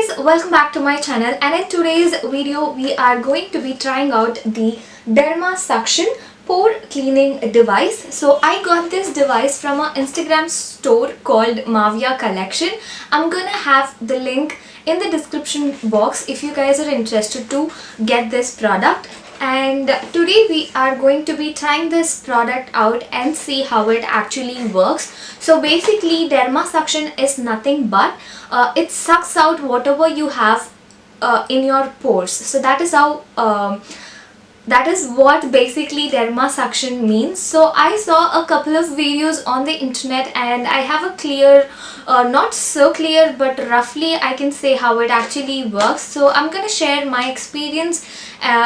guys, welcome back to my channel, and in today's video we are going to be trying out the Dermasuction pore cleaning device. So I got this device from an Instagram store called Mavia Collection. I'm gonna have the link in the description box if you guys are interested to get this product. And today we are going to be trying this product out and see how it actually works. So basically Dermasuction is nothing but it sucks out whatever you have in your pores. So that is how that is what basically Dermasuction means. So I saw a couple of videos on the internet and I have a clear, not so clear, but roughly I can say how it actually works. So I'm gonna share my experience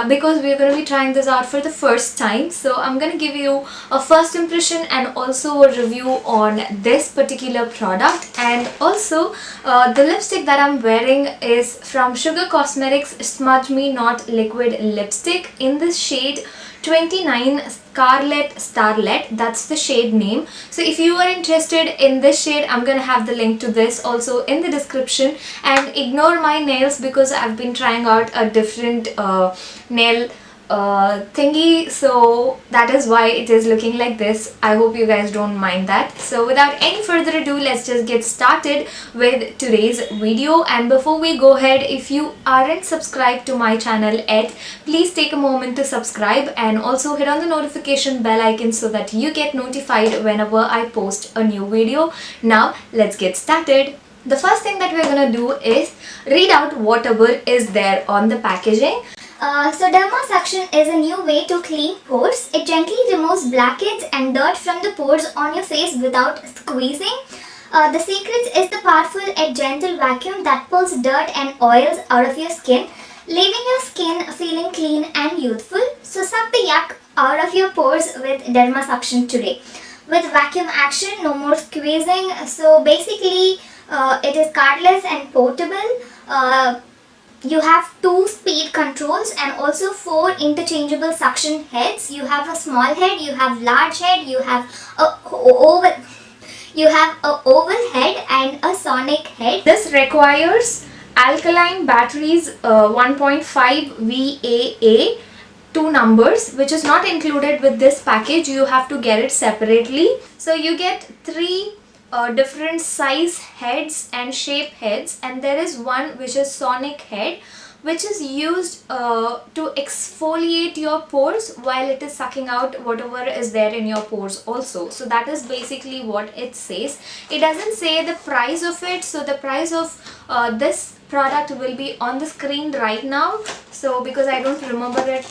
because we're going to be trying this out for the first time. So I'm going to give you a first impression and also a review on this particular product. And also the lipstick that I'm wearing is from Sugar Cosmetics Smudge Me Not Liquid Lipstick in this shade 29 Scarlet Starlet. That's the shade name. So if you are interested in this shade, I'm gonna have the link to this also in the description. And ignore my nails because I've been trying out a different nail thingy, so that is why it is looking like this. I hope you guys don't mind that. So without any further ado, let's just get started with today's video. And before we go ahead, if you aren't subscribed to my channel yet, please take a moment to subscribe and also hit on the notification bell icon so that you get notified whenever I post a new video. Now let's get started. The first thing that we're gonna do is read out whatever is there on the packaging. So Dermasuction is a new way to clean pores. It gently removes blackheads and dirt from the pores on your face without squeezing. The secret is the powerful yet gentle vacuum that pulls dirt and oils out of your skin, leaving your skin feeling clean and youthful. So suck the yuck out of your pores with Dermasuction today. With vacuum action, no more squeezing. So basically it is cardless and portable. You have 2 speed controls and also 4 interchangeable suction heads. You have a small head, you have large head, you have a oval head and a sonic head. This requires alkaline batteries 1.5 VAA, 2 numbers, which is not included with this package. You have to get it separately. So you get 3 different size heads and shape heads, and there is one which is sonic head, which is used to exfoliate your pores while it is sucking out whatever is there in your pores also. So that is basically what it says. It doesn't say the price of it, so the price of this product will be on the screen right now, so because I don't remember it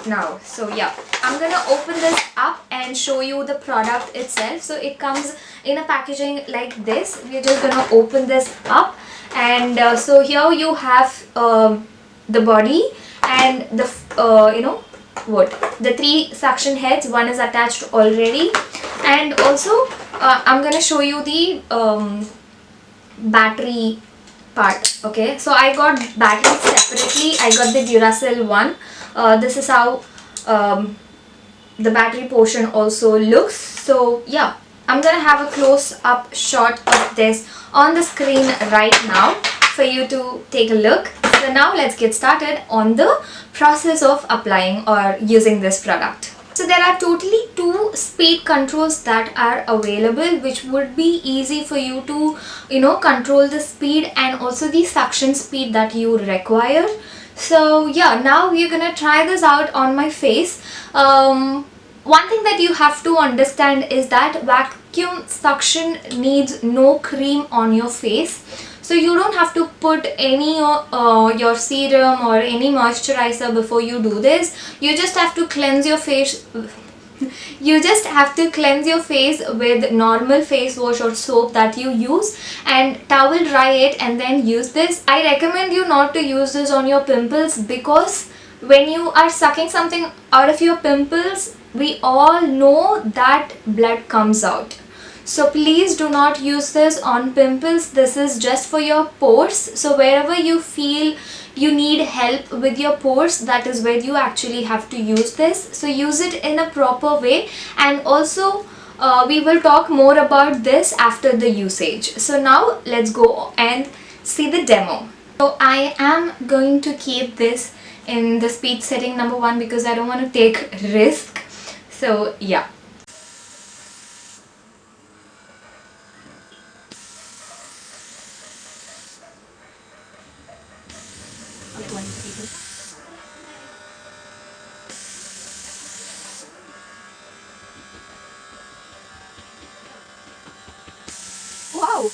now. So yeah, I'm gonna open this up and show you the product itself. So it comes in a packaging like this. We're just gonna open this up, and so here you have the body and the the 3 suction heads. One is attached already, and also I'm gonna show you the battery part. Okay, so I got batteries separately. I got the Duracell one. This is how the battery portion also looks. So yeah, I'm gonna have a close-up shot of this on the screen right now for you to take a look. So now let's get started on the process of applying or using this product. So there are totally 2 speed controls that are available, which would be easy for you to control the speed and also the suction speed that you require. So yeah, now we're gonna try this out on my face. One thing that you have to understand is that vacuum suction needs no cream on your face. So you don't have to put any your serum or any moisturizer before you do this. You just have to cleanse your face. You just have to cleanse your face with normal face wash or soap that you use and towel dry it and then use this. I recommend you not to use this on your pimples, because when you are sucking something out of your pimples, we all know that blood comes out. So please do not use this on pimples. This is just for your pores. So wherever you feel you need help with your pores, that is where you actually have to use this. So use it in a proper way, and also we will talk more about this after the usage. So now let's go and see the demo. So I am going to keep this in the speed setting number 1 because I don't want to take risk. So yeah. Wow.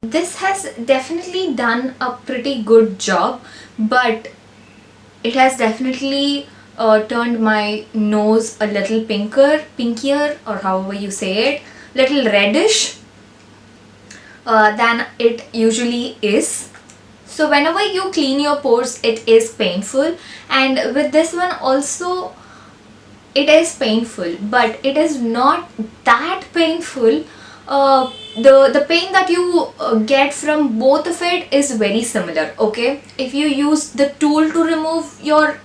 This has definitely done a pretty good job, but it has definitely turned my nose a little pinkier, or however you say it, little reddish than it usually is. So whenever you clean your pores, it is painful, and with this one also it is painful, but it is not that painful. The pain that you get from both of it is very similar. Okay, if you use the tool to remove your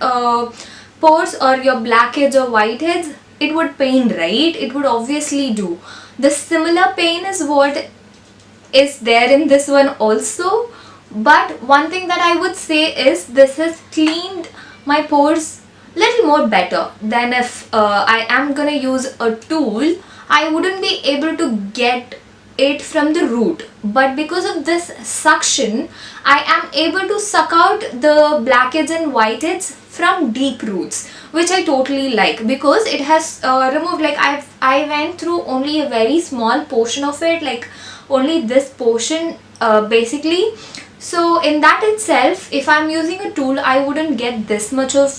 pores or your blackheads or whiteheads, it would pain, right? It would obviously do. The similar pain is what is there in this one also, but one thing that I would say is this has cleaned my pores little more better than if I am gonna use a tool. I wouldn't be able to get it from the root, but because of this suction I am able to suck out the blackheads and whiteheads from deep roots, which I totally like because it has removed, like I went through only a very small portion of it, like only this portion basically. So in that itself, if I'm using a tool, I wouldn't get this much of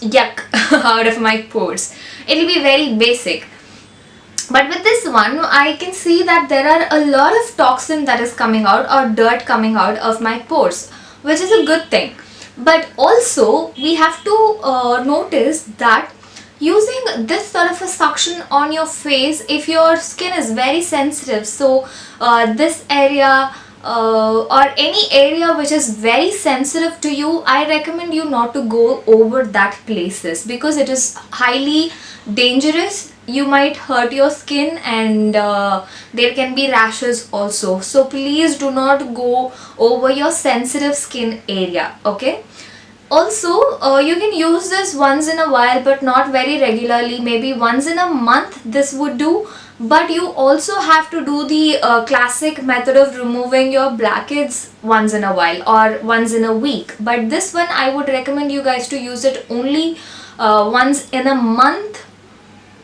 yuck out of my pores. It'll be very basic. But with this one, I can see that there are a lot of toxin that is coming out or dirt coming out of my pores, which is a good thing. But also, we have to notice that using this sort of a suction on your face, if your skin is very sensitive, so this area or any area which is very sensitive to you, I recommend you not to go over that places because it is highly dangerous. You might hurt your skin, and there can be rashes also. So please do not go over your sensitive skin area. Okay. Also, you can use this once in a while, but not very regularly. Maybe once in a month this would do. But you also have to do the classic method of removing your blackheads once in a while or once in a week. But this one I would recommend you guys to use it only once in a month,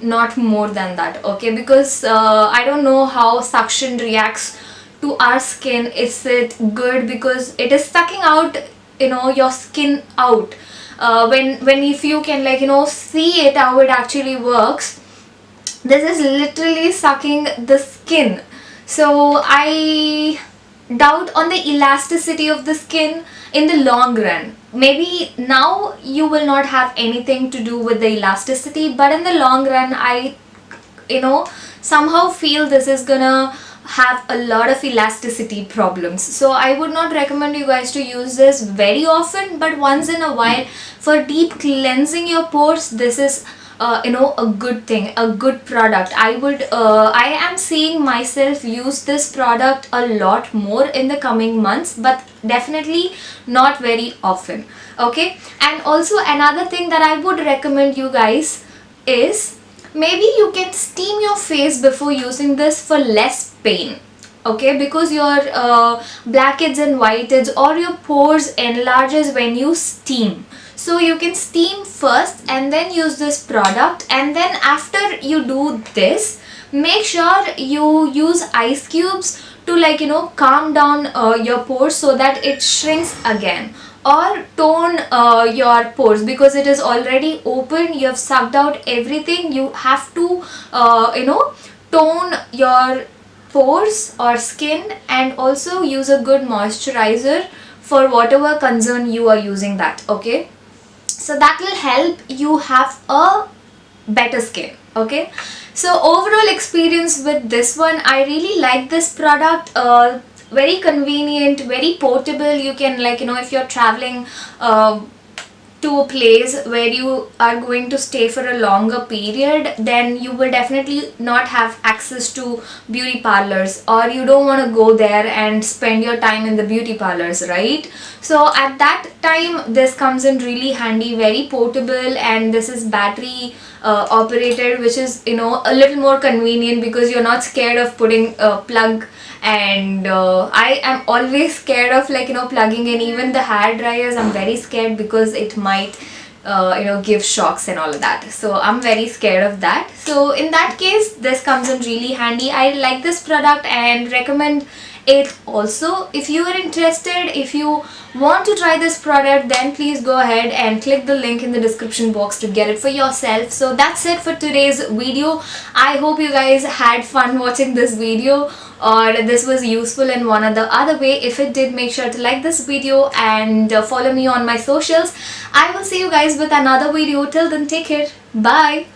not more than that. Okay, because I don't know how suction reacts to our skin. Is it good because it is sucking out, you know, your skin out? When if you can, like, you know, see it how it actually works, this is literally sucking the skin. So I doubt on the elasticity of the skin in the long run. Maybe now you will not have anything to do with the elasticity, but in the long run I, you know, somehow feel this is gonna have a lot of elasticity problems. So I would not recommend you guys to use this very often, but once in a while for deep cleansing your pores, this is you know, a good thing, a good product. I am seeing myself use this product a lot more in the coming months, but definitely not very often. Okay, and also another thing that I would recommend you guys is maybe you can steam your face before using this for less pain. Okay, because your blackheads and whiteheads or your pores enlarges when you steam. So you can steam first and then use this product, and then after you do this, make sure you use ice cubes to like calm down your pores so that it shrinks again, or tone your pores, because it is already open, you have sucked out everything. You have to tone your pores or skin, and also use a good moisturizer for whatever concern you are using that. Okay, so that will help you have a better skin. Okay, so overall experience with this one, I really like this product. Very convenient, very portable. You can like if you're traveling to a place where you are going to stay for a longer period, then you will definitely not have access to beauty parlors, or you don't want to go there and spend your time in the beauty parlors, right? So at that time this comes in really handy, very portable, and this is battery operated, which is a little more convenient because you're not scared of putting a plug. And I am always scared of like plugging in even the hair dryers. I'm very scared because it might give shocks and all of that, so I'm very scared of that. So in that case this comes in really handy. I like this product and recommend it also. If you are interested, if you want to try this product, then please go ahead and click the link in the description box to get it for yourself. So that's it for today's video. I hope you guys had fun watching this video, or this was useful in one or the other way. If it did, make sure to like this video and follow me on my socials. I will see you guys with another video. Till then, take care. Bye.